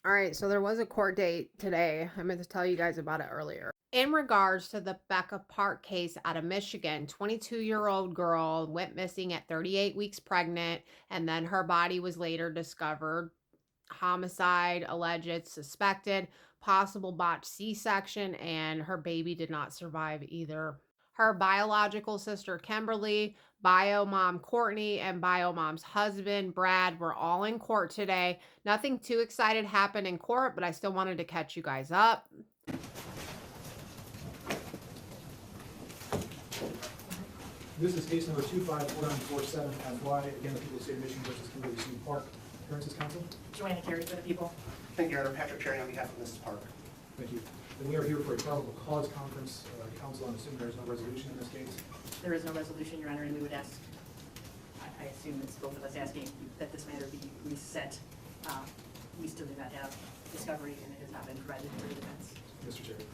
All right, so there was a court date today. I meant to tell you guys about it earlier. In regards to the Becca Park case out of Michigan, 22-year-old girl went missing at 38 weeks pregnant, and then her body was later discovered. Homicide, alleged, suspected, possible botched C-section, and her baby did not survive either. Her biological sister, Kimberly, bio mom, Courtney, and bio mom's husband, Brad, were all in court today. Nothing too excited happened in court, but I still wanted to catch you guys up. This is case number 254947 FY. Again, the people of the state of Michigan versus Kimberly Sue Park. Appearances, counsel. Joanna Carey for the people. Thank you, Your Honor. Patrick Cherry on behalf of Mrs. Park. Thank you. And we are here for a probable cause conference. Counsel, I'm assuming there's no resolution in this case. There is no resolution, Your Honor, and we would ask, I assume it's both of us asking that this matter be reset. We still do not have discovery, and it has not been provided for the defense. Mr. Cherry.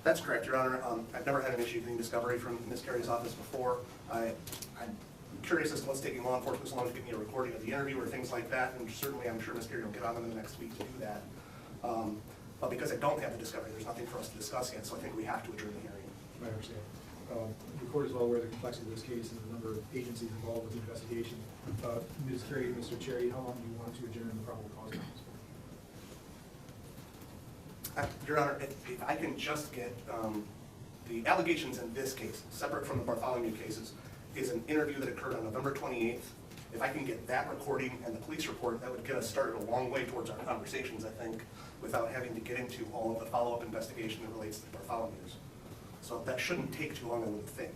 That's correct, Your Honor. I've never had an issue getting discovery from Ms. Carey's office before. I'm curious as to what's taking law enforcement so long to get me a recording of the interview or things like that, and certainly I'm sure Ms. Carey will get on them in the next week to do that. But because I don't have the discovery, there's nothing for us to discuss yet, so I think we have to adjourn the hearing. I understand. The court is well aware of the complexity of this case and the number of agencies involved with the investigation. Ms. Carey, Mr. Cherry, how long do you want to adjourn the probable cause conference for? Your Honor, if I can just get the allegations in this case, separate from the Bartholomew cases, is an interview that occurred on November 28th. If I can get that recording and the police report, that would get us started a long way towards our conversations, I think, without having to get into all of the follow-up investigation that relates to the Bartholomew's. So that shouldn't take too long, I would think.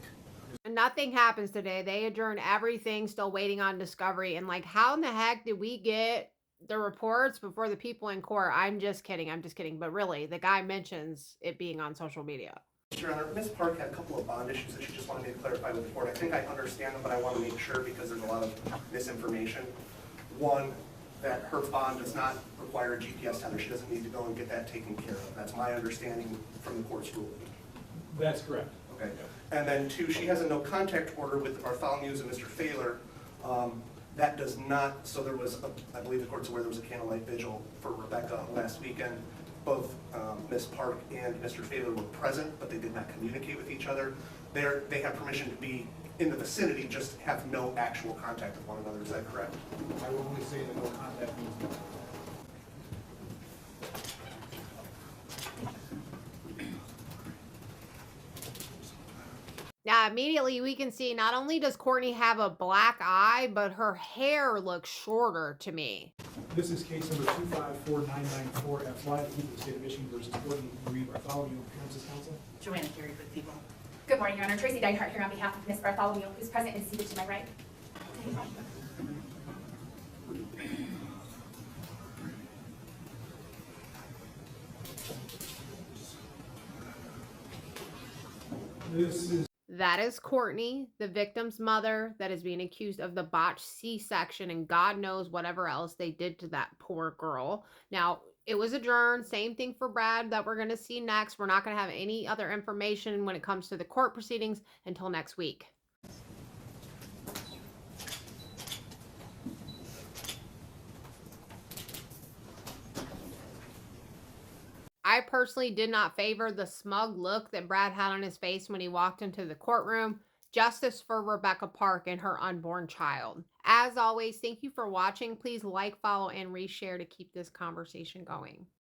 Nothing happens today. They adjourn everything, still waiting on discovery. And like, how in the heck did we get the reports before the people in court? I'm just kidding. But really, the guy mentions it being on social media. Your Honor, Ms. Park had a couple of bond issues that she just wanted me to clarify with the court. I think I understand them, but I want to make sure because there's a lot of misinformation. One, that her bond does not require a GPS tether. She doesn't need to go and get that taken care of. That's my understanding from the court's ruling. That's correct. Okay. And then two, she has a no contact order with the Bartholomew's and Mr. Thaler. That does not, so there was, I believe the court's aware there was a candlelight vigil for Rebecca last weekend. Both Ms. Park and Mr. Thaler were present, but they did not communicate with each other. They have permission to be in the vicinity, just have no actual contact with one another. Is that correct? I will only say that no contact means no. Now, immediately we can see not only does Courtney have a black eye, but her hair looks shorter to me. This is case number 254994 FY, the people of the state of Michigan versus Courtney Marie Bartholomew. Appearances, counsel. Joanna Carey for the people. Good morning, Your Honor. Tracy Deinhardt here on behalf of Ms. Bartholomew, who's present and seated to my right. That is Courtney, the victim's mother, that is being accused of the botched C-section and God knows whatever else they did to that poor girl. Now, it was adjourned. Same thing for Brad that we're going to see next. We're not going to have any other information when it comes to the court proceedings until next week. I personally did not favor the smug look that Brad had on his face when he walked into the courtroom. Justice for Rebecca Park and her unborn child. As always, thank you for watching. Please like, follow, and reshare to keep this conversation going.